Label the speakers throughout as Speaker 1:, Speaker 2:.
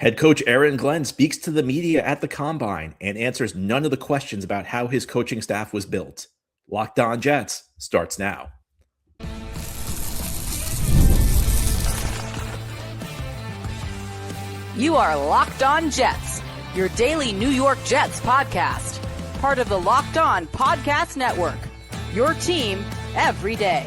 Speaker 1: Head coach Aaron Glenn speaks to the media at the Combine and answers none of the questions about how his coaching staff was built. Locked On Jets starts now.
Speaker 2: You are Locked On Jets, your daily New York Jets podcast. Part of the Locked On Podcast Network, your team every day.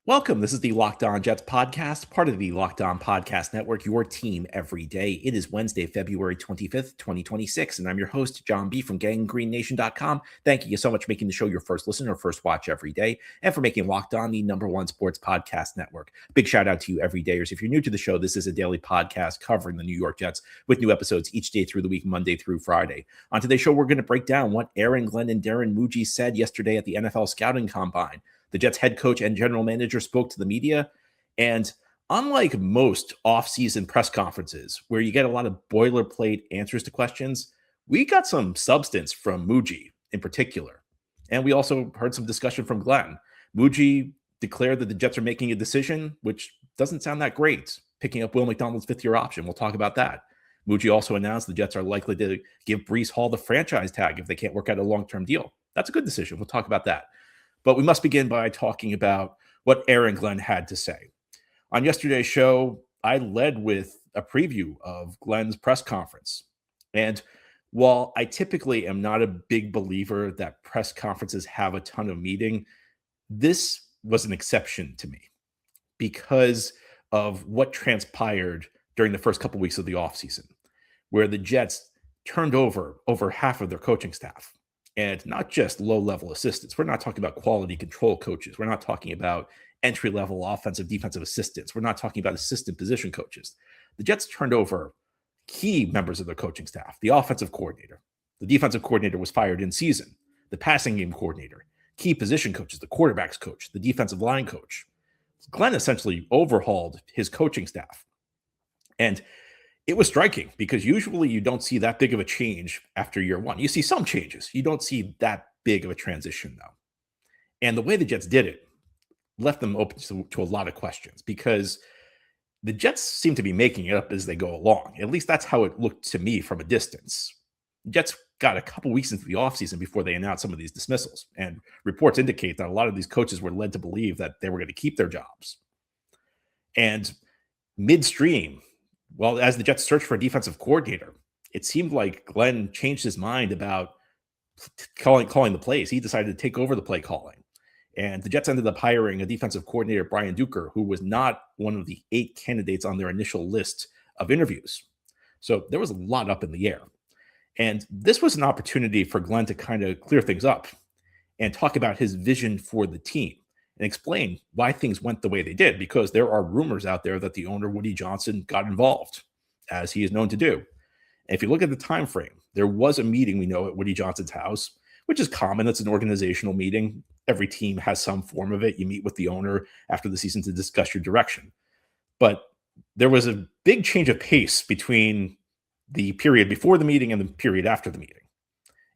Speaker 1: Welcome. This is the Locked On Jets podcast, part of the Locked On Podcast Network, your team every day. It is Wednesday, February 25th, 2026, and I'm your host, John B. from GangGreenNation.com. Thank you so much for making the show your first listen or first watch every day, and for making Locked On the #1 sports podcast network. Big shout out to you everydayers. If you're new to the show, this is a daily podcast covering the New York Jets with new episodes each day through the week, Monday through Friday. On today's show, we're going to break down what Aaron Glenn and Darren Mougey said yesterday at the NFL Scouting Combine. The Jets head coach and general manager spoke to the media, and unlike most offseason press conferences where you get a lot of boilerplate answers to questions, we got some substance from Mougey in particular. And we also heard some discussion from Glenn. Mougey declared that the Jets are making a decision, which doesn't sound that great, picking up Will McDonald's fifth-year option. We'll talk about that. Mougey also announced the Jets are likely to give Breece Hall the franchise tag if they can't work out a long-term deal. That's a good decision. We'll talk about that. But we must begin by talking about what Aaron Glenn had to say. On yesterday's show, I led with a preview of Glenn's press conference. And while I typically am not a big believer that press conferences have a ton of meating, this was an exception to me because of what transpired during the first couple weeks of the offseason, where the Jets turned over half of their coaching staff. And not just low-level assistants. We're not talking about quality control coaches. We're not talking about entry-level offensive, defensive assistants. We're not talking about assistant position coaches. The Jets turned over key members of their coaching staff. The offensive coordinator. The defensive coordinator was fired in season. The passing game coordinator. Key position coaches. The quarterback's coach. The defensive line coach. Glenn essentially overhauled his coaching staff. And it was striking because usually you don't see that big of a change after year one. You see some changes. You don't see that big of a transition, though. And the way the Jets did it left them open to a lot of questions because the Jets seem to be making it up as they go along. At least that's how it looked to me from a distance. The Jets got a couple weeks into the offseason before they announced some of these dismissals. And reports indicate that a lot of these coaches were led to believe that they were going to keep their jobs. And midstream, well, as the Jets searched for a defensive coordinator, it seemed like Glenn changed his mind about calling the plays. He decided to take over the play calling. And the Jets ended up hiring a defensive coordinator, Brian Duker, who was not one of the 8 candidates on their initial list of interviews. So there was a lot up in the air. And this was an opportunity for Glenn to kind of clear things up and talk about his vision for the team and explain why things went the way they did, because there are rumors out there that the owner, Woody Johnson, got involved, as he is known to do. And if you look at the time frame, there was a meeting, we know, at Woody Johnson's house, which is common. It's an organizational meeting. Every team has some form of it. You meet with the owner after the season to discuss your direction. But there was a big change of pace between the period before the meeting and the period after the meeting.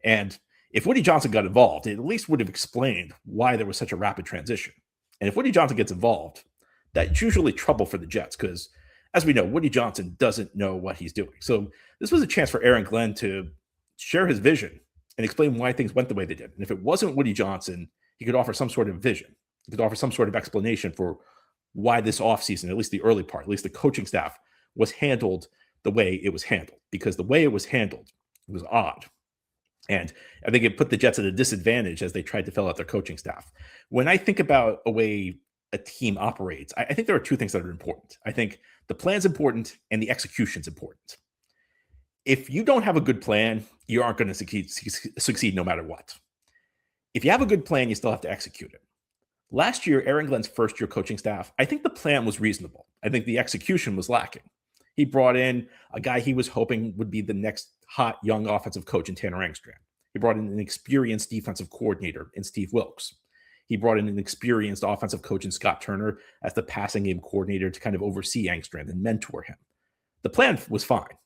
Speaker 1: And if Woody Johnson got involved, it at least would have explained why there was such a rapid transition. And if Woody Johnson gets involved, that's usually trouble for the Jets because, as we know, Woody Johnson doesn't know what he's doing. So this was a chance for Aaron Glenn to share his vision and explain why things went the way they did. And if it wasn't Woody Johnson, he could offer some sort of vision. He could offer some sort of explanation for why this offseason, at least the early part, at least the coaching staff, was handled the way it was handled. Because the way it was handled was odd. And I think it put the Jets at a disadvantage as they tried to fill out their coaching staff. When I think about a way a team operates, I think there are 2 things that are important. I think the plan's important and the execution's important. If you don't have a good plan, you aren't going to succeed no matter what. If you have a good plan, you still have to execute it. Last year, Aaron Glenn's first-year coaching staff, I think the plan was reasonable. I think the execution was lacking. He brought in a guy he was hoping would be the next hot young offensive coach in Tanner Engstrand. He brought in an experienced defensive coordinator in Steve Wilks. He brought in an experienced offensive coach in Scott Turner as the passing game coordinator to kind of oversee Engstrand and mentor him. The plan was fine.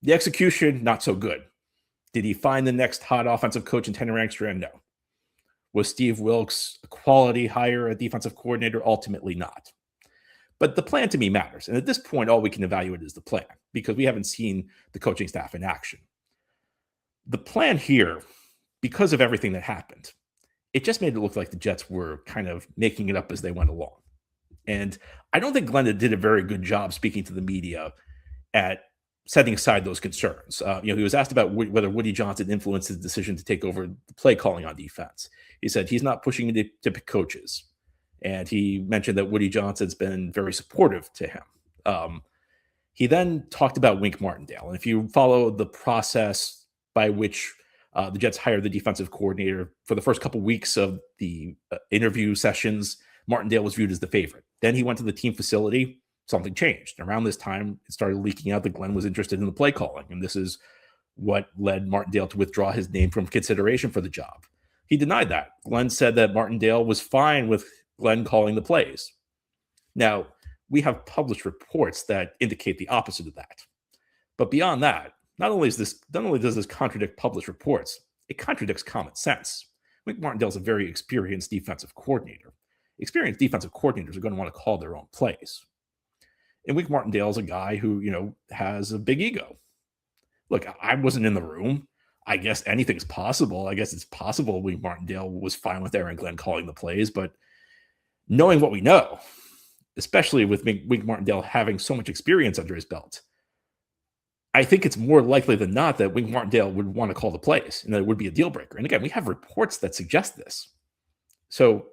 Speaker 1: The execution, not so good. Did he find the next hot offensive coach in Tanner Engstrand? No. Was Steve Wilks a quality hire, a defensive coordinator? Ultimately not. But the plan to me matters. And at this point, all we can evaluate is the plan because we haven't seen the coaching staff in action. The plan here, because of everything that happened, it just made it look like the Jets were kind of making it up as they went along. And I don't think Glenn did a very good job speaking to the media at setting aside those concerns. He was asked about whether Woody Johnson influenced his decision to take over the play calling on defense. He said he's not pushing to pick coaches. And he mentioned that Woody Johnson's been very supportive to him. He then talked about Wink Martindale. And if you follow the process by which the Jets hired the defensive coordinator, for the first couple weeks of the interview sessions, Martindale was viewed as the favorite. Then he went to the team facility. Something changed. Around this time, it started leaking out that Glenn was interested in the play calling. And this is what led Martindale to withdraw his name from consideration for the job. He denied that. Glenn said that Martindale was fine with Glenn calling the plays. Now, we have published reports that indicate the opposite of that. But beyond that, not only does this contradict published reports, it contradicts common sense. Wink Martindale is a very experienced defensive coordinator. Experienced defensive coordinators are going to want to call their own plays. And Wink Martindale is a guy who, has a big ego. Look, I wasn't in the room. I guess anything's possible. I guess it's possible Wink Martindale was fine with Aaron Glenn calling the plays, but knowing what we know, especially with Wink Martindale having so much experience under his belt, I think it's more likely than not that Wink Martindale would want to call the plays and that it would be a deal breaker. And again, we have reports that suggest this. So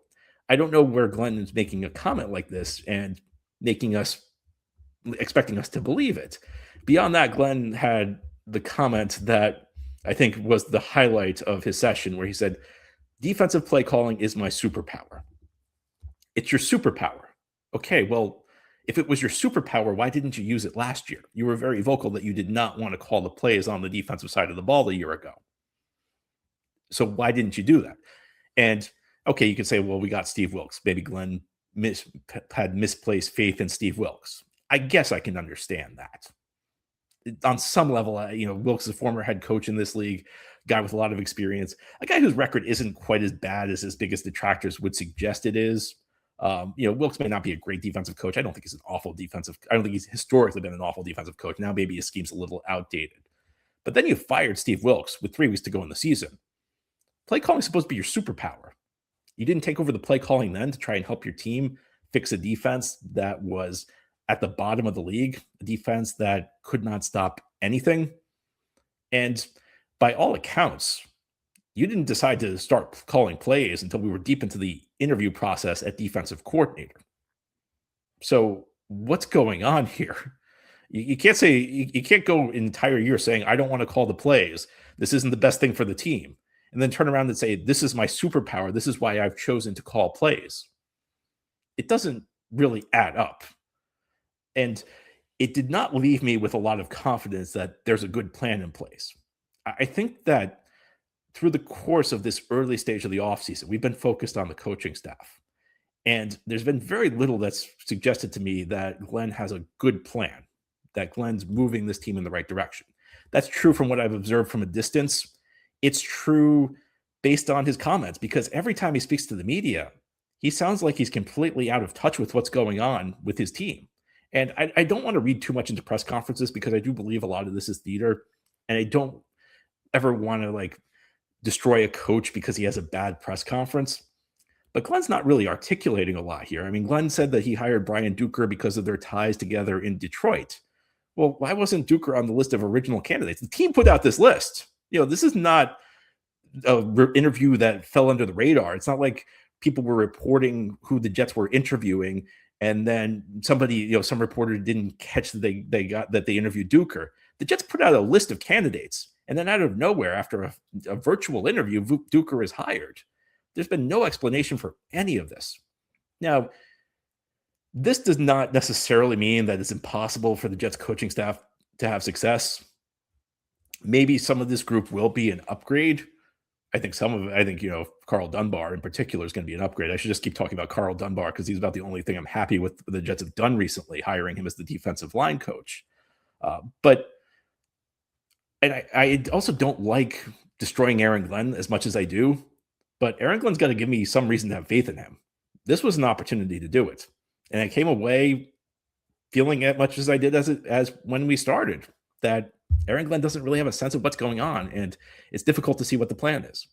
Speaker 1: I don't know where Glenn is making a comment like this and expecting us to believe it. Beyond that, Glenn had the comment that I think was the highlight of his session where he said, defensive play calling is my superpower. It's your superpower. Okay, well, if it was your superpower, why didn't you use it last year? You were very vocal that you did not want to call the plays on the defensive side of the ball a year ago. So why didn't you do that? And okay, you could say, well, we got Steve Wilks. Maybe Glenn had misplaced faith in Steve Wilks. I guess I can understand that. On some level, Wilks is a former head coach in this league, guy with a lot of experience, a guy whose record isn't quite as bad as his biggest detractors would suggest it is. Wilks may not be a great defensive coach. I don't think he's historically been an awful defensive coach. Now maybe his scheme's a little outdated. But then you fired Steve Wilks with 3 weeks to go in the season. Play calling is supposed to be your superpower. You didn't take over the play calling then to try and help your team fix a defense that was at the bottom of the league, a defense that could not stop anything. And by all accounts, you didn't decide to start calling plays until we were deep into the interview process at defensive coordinator. So what's going on here? You can't go an entire year saying, I don't want to call the plays. This isn't the best thing for the team. And then turn around and say, this is my superpower. This is why I've chosen to call plays. It doesn't really add up. And it did not leave me with a lot of confidence that there's a good plan in place. I think that through the course of this early stage of the offseason, we've been focused on the coaching staff. And there's been very little that's suggested to me that Glenn has a good plan, that Glenn's moving this team in the right direction. That's true from what I've observed from a distance. It's true based on his comments, because every time he speaks to the media, he sounds like he's completely out of touch with what's going on with his team. And I don't want to read too much into press conferences because I do believe a lot of this is theater. And I don't ever want to destroy a coach because he has a bad press conference. But Glenn's not really articulating a lot here. I mean, Glenn said that he hired Brian Duker because of their ties together in Detroit. Well, why wasn't Duker on the list of original candidates? The team put out this list. This is not an interview that fell under the radar. It's not like people were reporting who the Jets were interviewing and then somebody, some reporter didn't catch that they interviewed Duker. The Jets put out a list of candidates, and then out of nowhere, after a virtual interview, Duker is hired. There's been no explanation for any of this. Now, this does not necessarily mean that it's impossible for the Jets coaching staff to have success. Maybe some of this group will be an upgrade. I think Carl Dunbar in particular is going to be an upgrade. I should just keep talking about Carl Dunbar because he's about the only thing I'm happy with the Jets have done recently, hiring him as the defensive line coach. But I also don't like destroying Aaron Glenn as much as I do, but Aaron Glenn's got to give me some reason to have faith in him. This was an opportunity to do it. And I came away feeling as much as I did as when we started, that Aaron Glenn doesn't really have a sense of what's going on, and it's difficult to see what the plan is.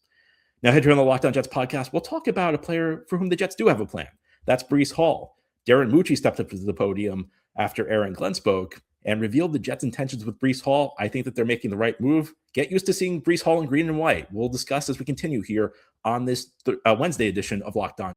Speaker 1: Now, head here on the Locked On Jets podcast, we'll talk about a player for whom the Jets do have a plan. That's Breece Hall. Darren Mougey stepped up to the podium after Aaron Glenn spoke and revealed the Jets' intentions with Breece Hall. I think that they're making the right move. Get used to seeing Breece Hall in green and white. We'll discuss as we continue here on this Wednesday edition of Locked On.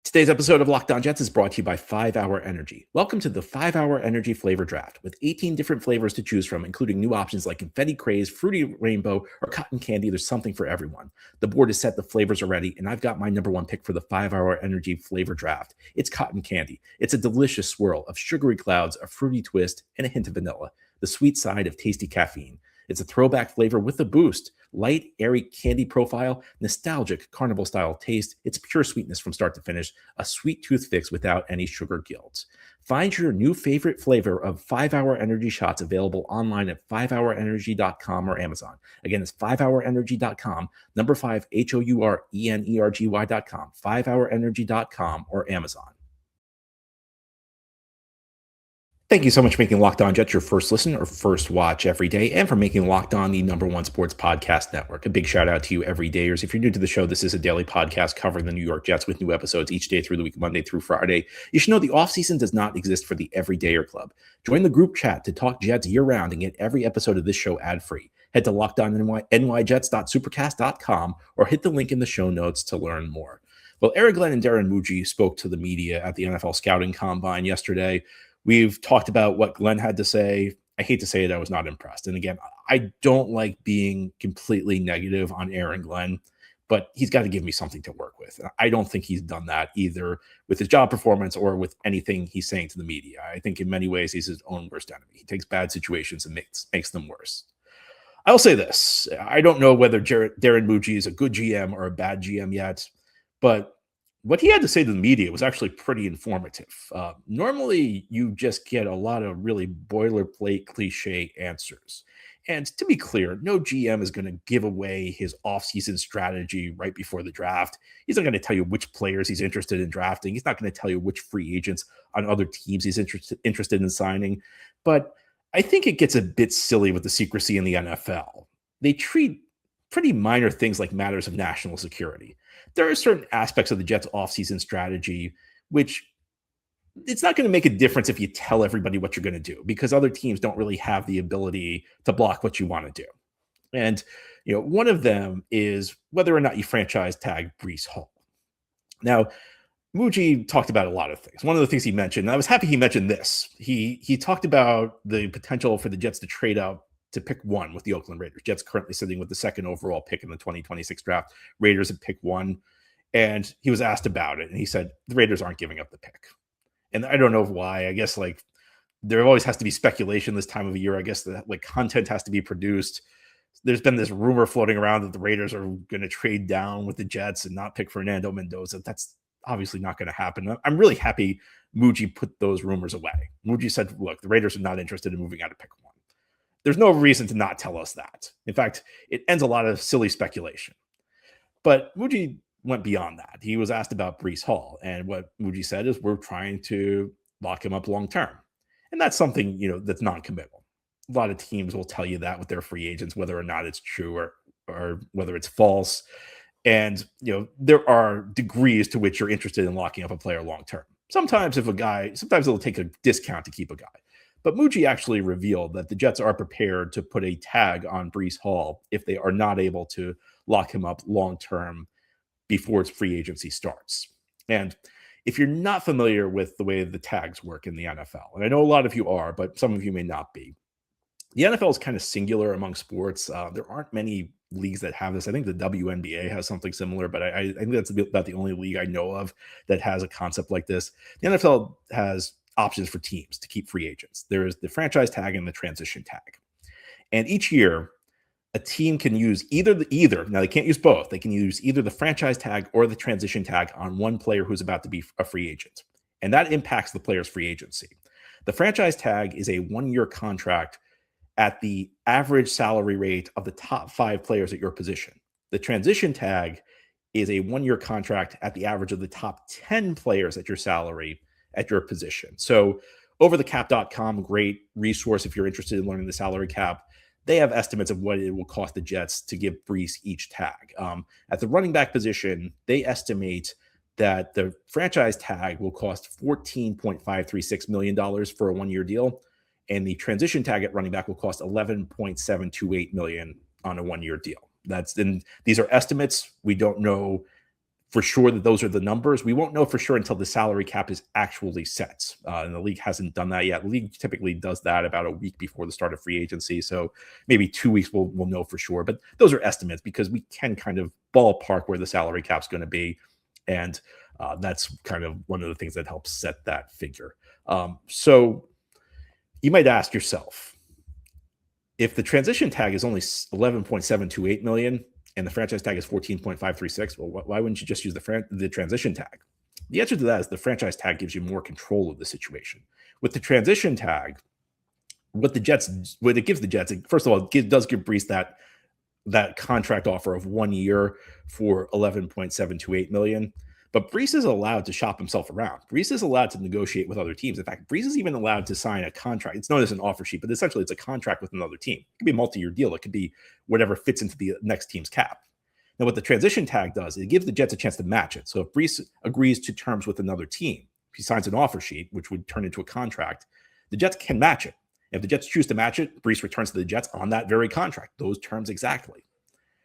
Speaker 1: Today's episode of Locked On Jets is brought to you by 5-Hour Energy. Welcome to the 5-Hour Energy Flavor Draft with 18 different flavors to choose from, including new options like Confetti Craze, Fruity Rainbow, or Cotton Candy. There's something for everyone. The board is set, the flavors are ready, and I've got my number one pick for the 5-Hour Energy Flavor Draft. It's Cotton Candy. It's a delicious swirl of sugary clouds, a fruity twist, and a hint of vanilla, the sweet side of tasty caffeine. It's a throwback flavor with a boost. Light, airy candy profile, nostalgic carnival-style taste. It's pure sweetness from start to finish, a sweet tooth fix without any sugar guilt. Find your new favorite flavor of 5-Hour Energy shots available online at 5hourenergy.com or Amazon. Again, it's 5hourenergy.com, number 5, HOURENERGY.com, 5hourenergy.com or Amazon. Thank you so much for making Locked On Jets your first listen or first watch every day, and for making Locked On the number one sports podcast network. A big shout out to you everydayers. If you're new to the show, this is a daily podcast covering the New York Jets with new episodes each day through the week, Monday through Friday. You should know the offseason does not exist for the everydayer club. Join the group chat to talk Jets year-round and get every episode of this show ad-free. Head to LockedOnNYJets.supercast.com or hit the link in the show notes to learn more. Well, Aaron Glenn and Darren Mougey spoke to the media at the NFL Scouting Combine yesterday. We've talked about what Glenn had to say. I hate to say it, I was not impressed. And again, I don't like being completely negative on Aaron Glenn, but he's got to give me something to work with. I don't think he's done that either with his job performance or with anything he's saying to the media. I think in many ways he's his own worst enemy. He takes bad situations and makes them worse. I'll say this. I don't know whether Darren Mougey is a good GM or a bad GM yet, but what he had to say to the media was actually pretty informative. Normally, you just get a lot of really boilerplate cliche answers. And to be clear, no GM is going to give away his offseason strategy right before the draft. He's not going to tell you which players he's interested in drafting. He's not going to tell you which free agents on other teams he's interested in signing. But I think it gets a bit silly with the secrecy in the NFL. They treat pretty minor things like matters of national security. There are certain aspects of the Jets' offseason strategy which it's not going to make a difference if you tell everybody what you're going to do, because other teams don't really have the ability to block what you want to do. And, one of them is whether or not you franchise tag Breece Hall. Now, Mougey talked about a lot of things. One of the things he mentioned, and I was happy he mentioned this, he talked about the potential for the Jets to trade up to pick 1 with the Oakland Raiders. Jets currently sitting with the 2nd overall pick in the 2026 draft. Raiders at pick 1. And he was asked about it, and he said, the Raiders aren't giving up the pick. And I don't know why. I guess there always has to be speculation this time of year. I guess that content has to be produced. There's been this rumor floating around that the Raiders are going to trade down with the Jets and not pick Fernando Mendoza. That's obviously not going to happen. I'm really happy Mougey put those rumors away. Mougey said, look, the Raiders are not interested in moving out of pick 1. There's no reason to not tell us that. In fact, it ends a lot of silly speculation. But Mougey went beyond that. He was asked about Breece Hall, and what Mougey said is we're trying to lock him up long term. And that's something, that's non-committal. A lot of teams will tell you that with their free agents, whether or not it's true or whether it's false. And, there are degrees to which you're interested in locking up a player long term. Sometimes it'll take a discount to keep a guy. But Mougey actually revealed that the Jets are prepared to put a tag on Breece Hall if they are not able to lock him up long-term before its free agency starts. And if you're not familiar with the way the tags work in the NFL, and I know a lot of you are, but some of you may not be, the NFL is kind of singular among sports. There aren't many leagues that have this. I think the WNBA has something similar, but I think that's about the only league I know of that has a concept like this. The NFL has options for teams to keep free agents. There is the franchise tag and the transition tag. And each year, a team can use either. Now, they can't use both. They can use either the franchise tag or the transition tag on one player who's about to be a free agent. And that impacts the player's free agency. The franchise tag is a 1-year contract at the average salary rate of the top 5 players at your position. The transition tag is a 1-year contract at the average of the top 10 players at your salary at your position. So overthecap.com, great resource if you're interested in learning the salary cap. They have estimates of what it will cost the Jets to give Breece each tag. At the running back position, they estimate that the franchise tag will cost $14.536 million for a one-year deal, and the transition tag at running back will cost $11.728 million on a one-year deal. These are estimates. We don't know for sure that those are the numbers. We won't know for sure until the salary cap is actually set. And the league hasn't done that yet. The league typically does that about a week before the start of free agency. So maybe 2 weeks we'll know for sure. But those are estimates because we can kind of ballpark where the salary cap's going to be. And that's kind of one of the things that helps set that figure. So you might ask yourself, if the transition tag is only $11.728 million and the franchise tag is $14.536, well, why wouldn't you just use the transition tag? The answer to that is the franchise tag gives you more control of the situation. With the transition tag, what it gives the Jets, first of all, it does give Breece that contract offer of 1 year for $11.728 million. But Breece is allowed to shop himself around. Breece is allowed to negotiate with other teams. In fact, Breece is even allowed to sign a contract. It's known as an offer sheet, but essentially it's a contract with another team. It could be a multi-year deal. It could be whatever fits into the next team's cap. Now, what the transition tag does, it gives the Jets a chance to match it. So if Breece agrees to terms with another team, if he signs an offer sheet, which would turn into a contract, the Jets can match it. If the Jets choose to match it, Breece returns to the Jets on that very contract, those terms exactly.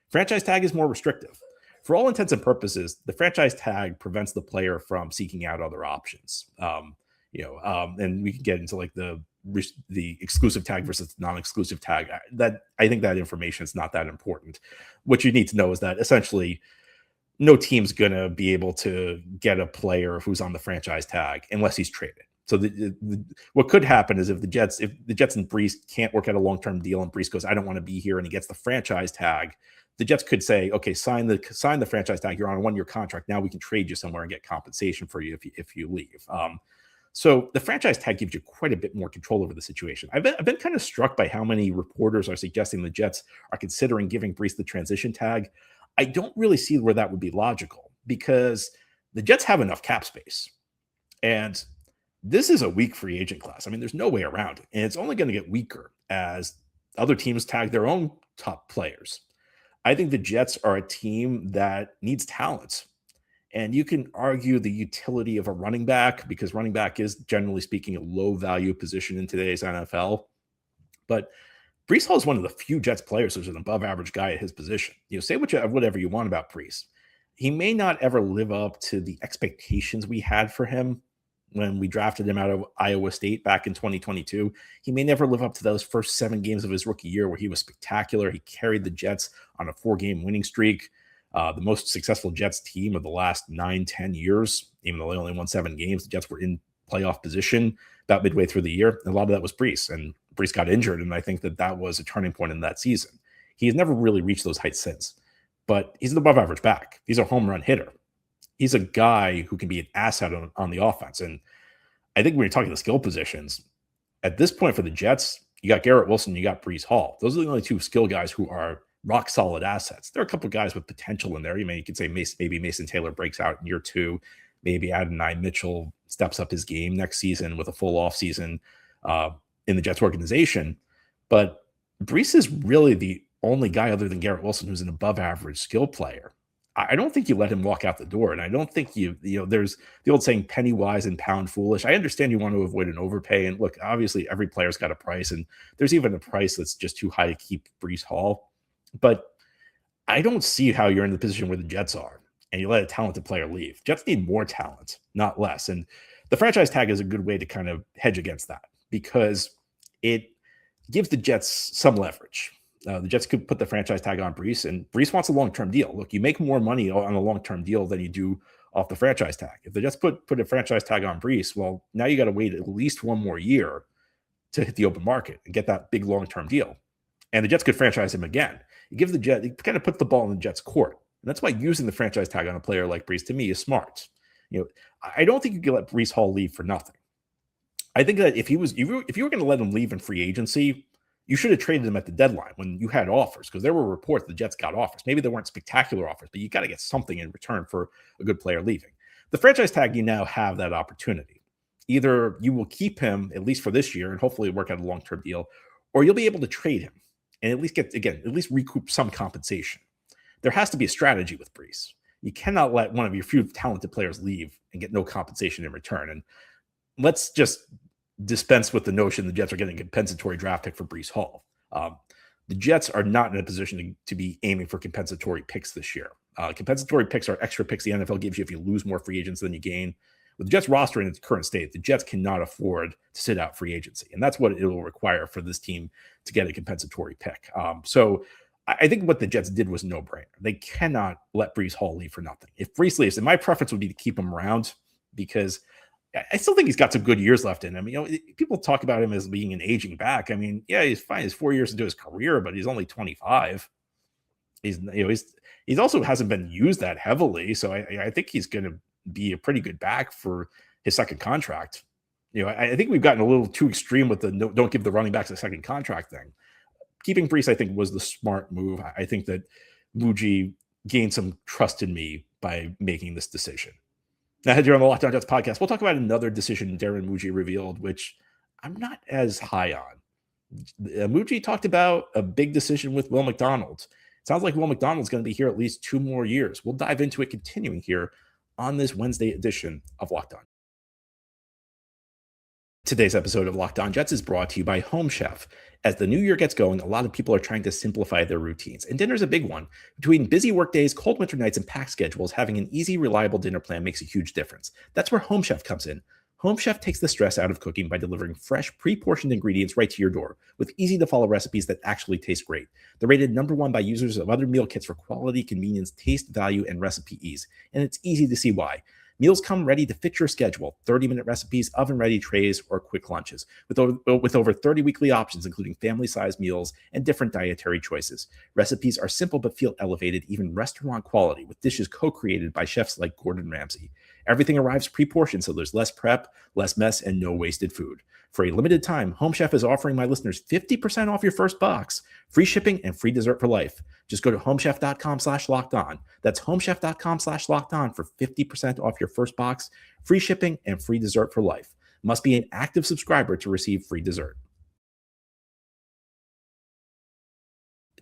Speaker 1: Franchise tag is more restrictive. For all intents and purposes, the franchise tag prevents the player from seeking out other options. And we can get into like the exclusive tag versus non-exclusive tag. I think that information is not that important. What you need to know is that essentially no team's going to be able to get a player who's on the franchise tag unless he's traded. So what could happen is if the Jets and Breece can't work out a long-term deal and Breece goes, I don't want to be here, and he gets the franchise tag, the Jets could say, okay, sign the franchise tag. You're on a 1-year contract. Now we can trade you somewhere and get compensation for you if you leave. So the franchise tag gives you quite a bit more control over the situation. I've been kind of struck by how many reporters are suggesting the Jets are considering giving Breece the transition tag. I don't really see where that would be logical because the Jets have enough cap space. And this is a weak free agent class. I mean, there's no way around it. And it's only going to get weaker as other teams tag their own top players. I think the Jets are a team that needs talent. And you can argue the utility of a running back because running back is, generally speaking, a low-value position in today's NFL. But Breece Hall is one of the few Jets players who's an above-average guy at his position. Say whatever you want about Breece. He may not ever live up to the expectations we had for him when we drafted him out of Iowa State back in 2022. He may never live up to those first 7 games of his rookie year where he was spectacular. He carried the Jets on a 4-game winning streak, the most successful Jets team of the last 9-10 years. Even though they only won 7 games, the Jets were in playoff position about midway through the year. And a lot of that was Breece, and Breece got injured, and I think that was a turning point in that season. He has never really reached those heights since, but he's an above-average back. He's a home run hitter. He's a guy who can be an asset on the offense. And I think when you're talking the skill positions, at this point for the Jets, you got Garrett Wilson, you got Breece Hall. Those are the only 2 skill guys who are rock solid assets. There are a couple of guys with potential in there. You could say maybe Mason Taylor breaks out in year 2. Maybe Adonai Mitchell steps up his game next season with a full offseason in the Jets organization. But Breece is really the only guy other than Garrett Wilson who's an above average skill player. I don't think you let him walk out the door. And I don't think there's the old saying, penny wise and pound foolish. I understand you want to avoid an overpay. And look, obviously every player's got a price, and there's even a price that's just too high to keep Breece Hall. But I don't see how you're in the position where the Jets are and you let a talented player leave. Jets need more talent, not less. And the franchise tag is a good way to kind of hedge against that because it gives the Jets some leverage. The Jets could put the franchise tag on Breece, and Breece wants a long-term deal. Look, you make more money on a long-term deal than you do off the franchise tag. If the Jets put a franchise tag on Breece, well, now you got to wait at least 1 more year to hit the open market and get that big long-term deal. And the Jets could franchise him again. It kind of puts the ball in the Jets' court. And that's why using the franchise tag on a player like Breece, to me, is smart. I don't think you can let Breece Hall leave for nothing. I think that if you were going to let him leave in free agency, you should have traded him at the deadline when you had offers, because there were reports the Jets got offers. Maybe they weren't spectacular offers, but you got to get something in return for a good player leaving. The franchise tag, you now have that opportunity. Either you will keep him at least for this year and hopefully work out a long-term deal, or you'll be able to trade him and at least recoup some compensation. There has to be a strategy with Breece. You cannot let one of your few talented players leave and get no compensation in return. And let's just dispense with the notion the Jets are getting a compensatory draft pick for Breece Hall. The Jets are not in a position to be aiming for compensatory picks this year. Compensatory picks are extra picks the NFL gives you if you lose more free agents than you gain. With the Jets roster in its current state, the Jets cannot afford to sit out free agency. And that's what it will require for this team to get a compensatory pick. So I think what the Jets did was no-brainer. They cannot let Breece Hall leave for nothing. If Breece leaves, and my preference would be to keep him around because I still think he's got some good years left in him. People talk about him as being an aging back. I mean, yeah, he's fine. He's 4 years into his career, but he's only 25. He's also hasn't been used that heavily. So I think he's going to be a pretty good back for his second contract. I think we've gotten a little too extreme with the don't give the running backs a second contract thing. Keeping Breece, I think, was the smart move. I think that Mougey gained some trust in me by making this decision. Now, here on the Locked On Jets podcast, we'll talk about another decision Darren Mougey revealed, which I'm not as high on. Mougey talked about a big decision with Will McDonald. It sounds like Will McDonald's going to be here at least 2 more years. We'll dive into it continuing here on this Wednesday edition of Locked On. Today's episode of Locked On Jets is brought to you by Home Chef. As the new year gets going, a lot of people are trying to simplify their routines, and dinner's a big one. Between busy work days, cold winter nights, and packed schedules, having an easy, reliable dinner plan makes a huge difference. That's where Home Chef comes in. Home Chef takes the stress out of cooking by delivering fresh, pre-portioned ingredients right to your door with easy-to-follow recipes that actually taste great. They're rated #1 by users of other meal kits for quality, convenience, taste, value, and recipe ease. And it's easy to see why. Meals come ready to fit your schedule, 30-minute recipes, oven-ready trays, or quick lunches, with over 30 weekly options, including family-sized meals and different dietary choices. Recipes are simple but feel elevated, even restaurant quality, with dishes co-created by chefs like Gordon Ramsay. Everything arrives pre-portioned, so there's less prep, less mess, and no wasted food. For a limited time, Home Chef is offering my listeners 50% off your first box, free shipping, and free dessert for life. Just go to homechef.com/lockedon. That's homechef.com/lockedon for 50% off your first box, free shipping, and free dessert for life. Must be an active subscriber to receive free dessert.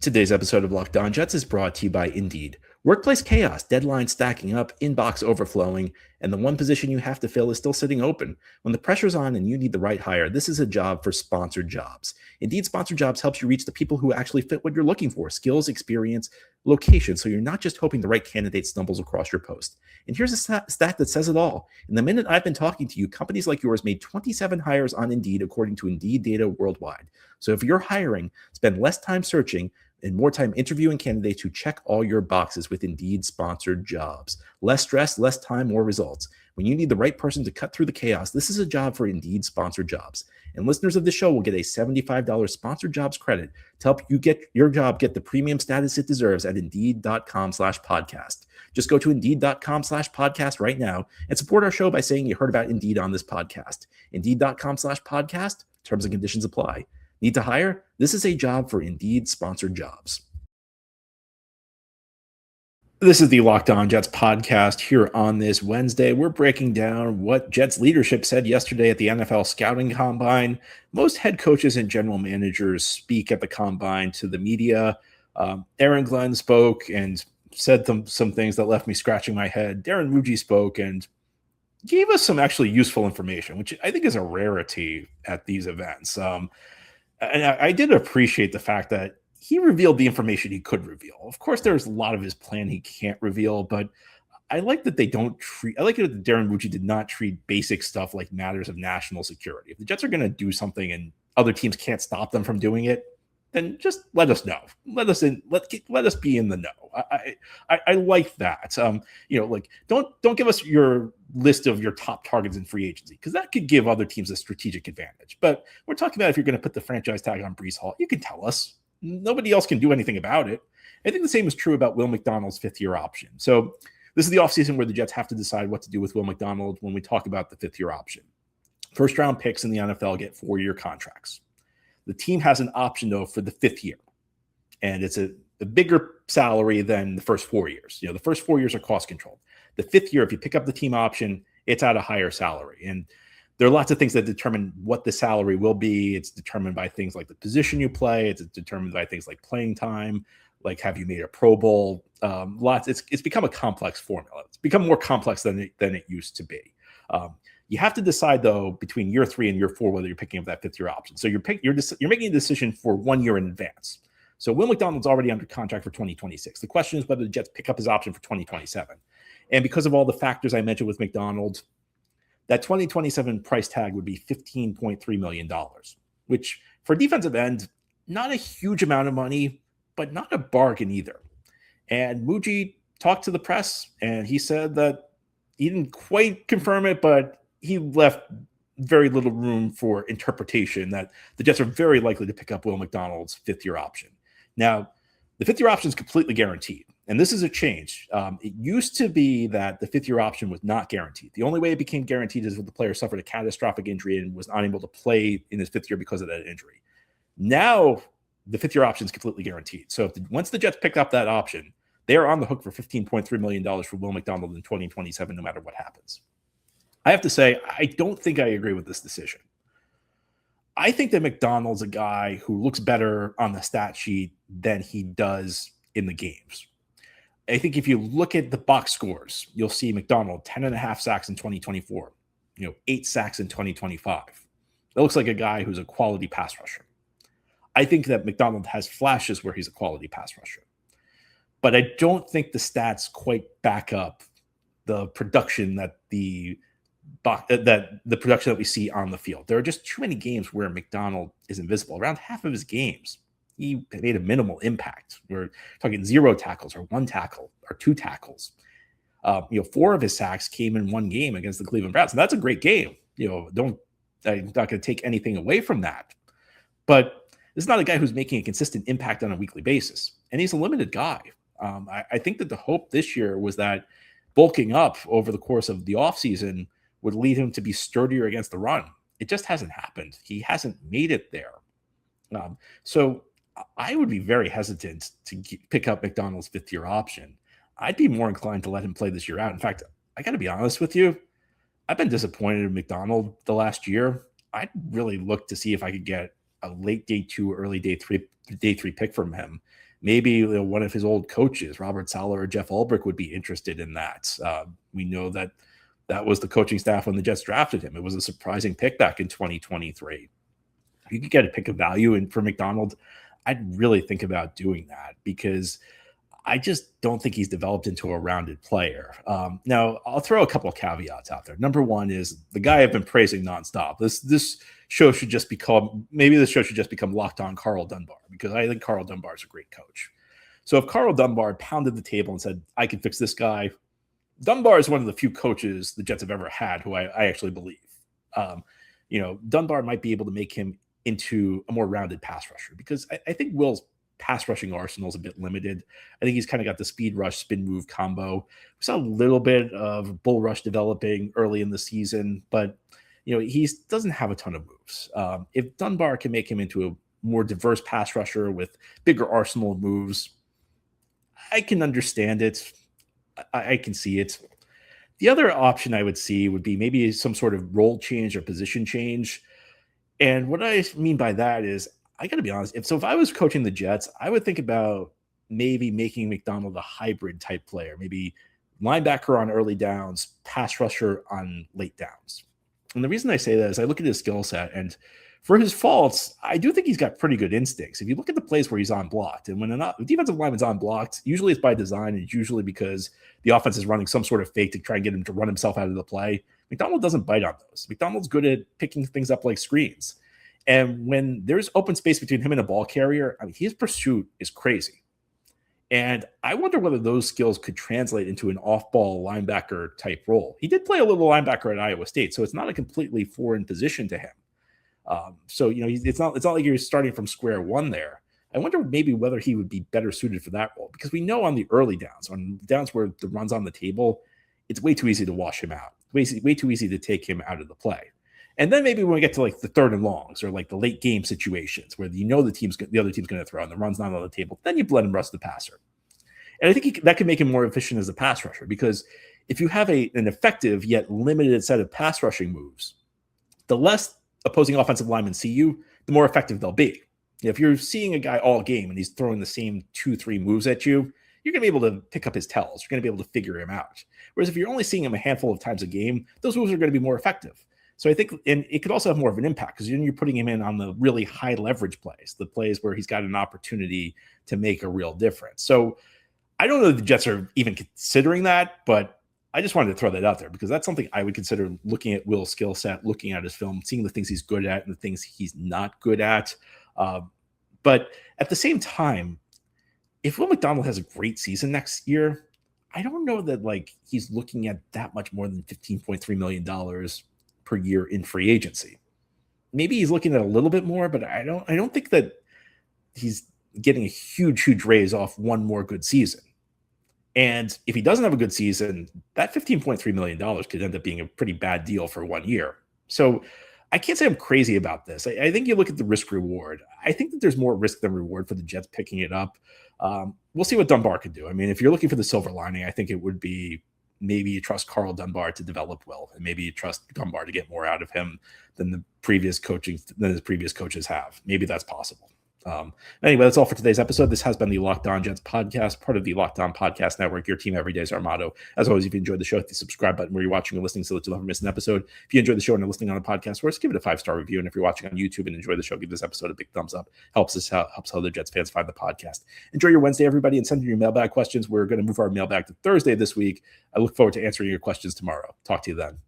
Speaker 1: Today's episode of Locked On Jets is brought to you by Indeed. Workplace chaos, deadlines stacking up, inbox overflowing, and the one position you have to fill is still sitting open. When the pressure's on and you need the right hire, this is a job for sponsored jobs. Indeed Sponsored Jobs helps you reach the people who actually fit what you're looking for: skills, experience, location, so you're not just hoping the right candidate stumbles across your post. And here's a stat that says it all. In the minute I've been talking to you, companies like yours made 27 hires on Indeed, according to Indeed data worldwide. So if you're hiring, spend less time searching and more time interviewing candidates who check all your boxes with Indeed Sponsored Jobs. Less stress, less time, more results. When you need the right person to cut through the chaos, this is a job for Indeed Sponsored Jobs. And listeners of the show will get a $75 Sponsored Jobs credit to help you get your job get the premium status it deserves at Indeed.com/podcast. Just go to Indeed.com/podcast right now and support our show by saying you heard about Indeed on this podcast. Indeed.com/podcast. Terms and conditions apply. Need to hire? This is a job for Indeed Sponsored Jobs. This is the Locked On Jets podcast here on this Wednesday. We're breaking down what Jets leadership said yesterday at the NFL Scouting Combine. Most head coaches and general managers speak at the Combine to the media. Aaron Glenn spoke and said some things that left me scratching my head. Darren Mougey spoke and gave us some actually useful information, which I think is a rarity at these events. And I did appreciate the fact that he revealed the information he could reveal. Of course, there's a lot of his plan he can't reveal, but I like that I like that Darren Mougey did not treat basic stuff like matters of national security. If the Jets are going to do something and other teams can't stop them from doing it, then just let us know. Let us be in the know. I like that. Don't give us your list of your top targets in free agency, because that could give other teams a strategic advantage. But we're talking about if you're going to put the franchise tag on Breece Hall, you can tell us. Nobody else can do anything about it. I think the same is true about Will McDonald's 5th-year option. So this is the offseason where the Jets have to decide what to do with Will McDonald when we talk about the 5th-year option. First-round picks in the NFL get 4-year contracts. The team has an option, though, for the 5th year, and it's a bigger salary than the first 4 years. The first 4 years are cost controlled. The 5th year, if you pick up the team option, it's at a higher salary. And there are lots of things that determine what the salary will be. It's determined by things like the position you play. It's determined by things like playing time, like have you made a Pro Bowl. It's become a complex formula. It's become more complex than it used to be. You have to decide though between year 3 and year 4 whether you're picking up that 5th-year option. So you're making a decision for 1 year in advance. So Will McDonald's already under contract for 2026. The question is whether the Jets pick up his option for 2027. And because of all the factors I mentioned with McDonald, that 2027 price tag would be $15.3 million, which for a defensive end, not a huge amount of money, but not a bargain either. And Mougey talked to the press, and he said that he didn't quite confirm it, but he left very little room for interpretation that the Jets are very likely to pick up Will McDonald's 5th-year option. Now, the 5th-year option is completely guaranteed, and this is a change. It used to be that the 5th-year option was not guaranteed. The only way it became guaranteed is if the player suffered a catastrophic injury and was unable to play in his 5th year because of that injury. Now, the 5th-year option is completely guaranteed. So once the Jets pick up that option, they are on the hook for $15.3 million for Will McDonald in 2027, no matter what happens. I have to say, I don't think I agree with this decision. I think that McDonald's a guy who looks better on the stat sheet than he does in the games. I think if you look at the box scores, you'll see McDonald 10.5 sacks in 2024, 8 sacks in 2025. That looks like a guy who's a quality pass rusher. I think that McDonald has flashes where he's a quality pass rusher, but I don't think the stats quite back up the production that the production that we see on the field. There are just too many games where McDonald is invisible. Around half of his games, he made a minimal impact. We're talking 0 tackles or 1 tackle or 2 tackles. 4 of his sacks came in 1 game against the Cleveland Browns, and that's a great game. I'm not going to take anything away from that. But this is not a guy who's making a consistent impact on a weekly basis, and he's a limited guy. I think that the hope this year was that bulking up over the course of the offseason would lead him to be sturdier against the run. It just hasn't happened. He hasn't made it there. So I would be very hesitant to pick up McDonald's 5th-year option. I'd be more inclined to let him play this year out. In fact, I got to be honest with you. I've been disappointed in McDonald the last year. I'd really look to see if I could get a late day 2, early day 3 pick from him. Maybe one of his old coaches, Robert Saleh or Jeff Ulbrich, would be interested in that. We know that was the coaching staff when the Jets drafted him. It was a surprising pick back in 2023. If you could get a pick of value for McDonald, I'd really think about doing that because I just don't think he's developed into a rounded player. Now, I'll throw a couple of caveats out there. Number one is the guy I've been praising nonstop. This show should just become Locked On Carl Dunbar, because I think Carl Dunbar is a great coach. So if Carl Dunbar pounded the table and said, I can fix this guy, Dunbar is one of the few coaches the Jets have ever had who I actually believe. Dunbar might be able to make him into a more rounded pass rusher, because I think Will's pass rushing arsenal is a bit limited. I think he's kind of got the speed rush, spin move combo. We saw a little bit of bull rush developing early in the season, but he doesn't have a ton of moves. If Dunbar can make him into a more diverse pass rusher with bigger arsenal of moves, I can understand it. I can see it. The other option I would see would be maybe some sort of role change or position change. And what I mean by that is, I got to be honest, if I was coaching the Jets, I would think about maybe making McDonald a hybrid type player, maybe linebacker on early downs, pass rusher on late downs. And the reason I say that is I look at his skill set, and for his faults, I do think he's got pretty good instincts. If you look at the plays where he's unblocked, and when a defensive lineman's unblocked, usually it's by design, and it's usually because the offense is running some sort of fake to try and get him to run himself out of the play. McDonald doesn't bite on those. McDonald's good at picking things up like screens. And when there's open space between him and a ball carrier, his pursuit is crazy. And I wonder whether those skills could translate into an off-ball linebacker type role. He did play a little linebacker at Iowa State, so it's not a completely foreign position to him. It's not like you're starting from square one there. I wonder maybe whether he would be better suited for that role, because we know on the early downs, on downs where the run's on the table, it's way too easy to wash him out. Way too easy to take him out of the play. And then maybe when we get to like the 3rd and longs or like the late game situations where the other team's going to throw and the run's not on the table, then you let him rush the passer. And I think that can make him more efficient as a pass rusher, because if you have an effective yet limited set of pass rushing moves, the less opposing offensive linemen see you, the more effective they'll be. If you're seeing a guy all game and he's throwing the same 2-3 moves at you, you're going to be able to pick up his tells. You're going to be able to figure him out. Whereas if you're only seeing him a handful of times a game, those moves are going to be more effective. So I think, and it could also have more of an impact because then you're putting him in on the really high leverage plays, the plays where he's got an opportunity to make a real difference. So I don't know if the Jets are even considering that, but I just wanted to throw that out there because that's something I would consider looking at Will's skill set, looking at his film, seeing the things he's good at and the things he's not good at. But at the same time, if Will McDonald has a great season next year, I don't know that like he's looking at that much more than $15.3 million per year in free agency. Maybe he's looking at a little bit more, but I don't think that he's getting a huge raise off one more good season. And if he doesn't have a good season, that $15.3 million could end up being a pretty bad deal for 1 year. So I can't say I'm crazy about this. I think you look at the risk reward. I think that there's more risk than reward for the Jets picking it up. We'll see what Dunbar can do. I mean, if you're looking for the silver lining, I think it would be maybe you trust Carl Dunbar to develop well, and maybe you trust Dunbar to get more out of him than his previous coaches have. Maybe that's possible. Anyway, that's all for today's episode. This has been the Locked On Jets podcast, part of the Locked On Podcast Network. Your team every day is our motto. As always, if you enjoyed the show, hit the subscribe button where you're watching or listening so that you'll never miss an episode. If you enjoyed the show and are listening on a podcast, first give it a 5-star review. And if you're watching on YouTube and enjoy the show, give this episode a big thumbs up. Helps other Jets fans find the podcast. Enjoy your Wednesday, everybody, and send in your mailbag questions. We're going to move our mailbag to Thursday this week. I look forward to answering your questions tomorrow. Talk to you then.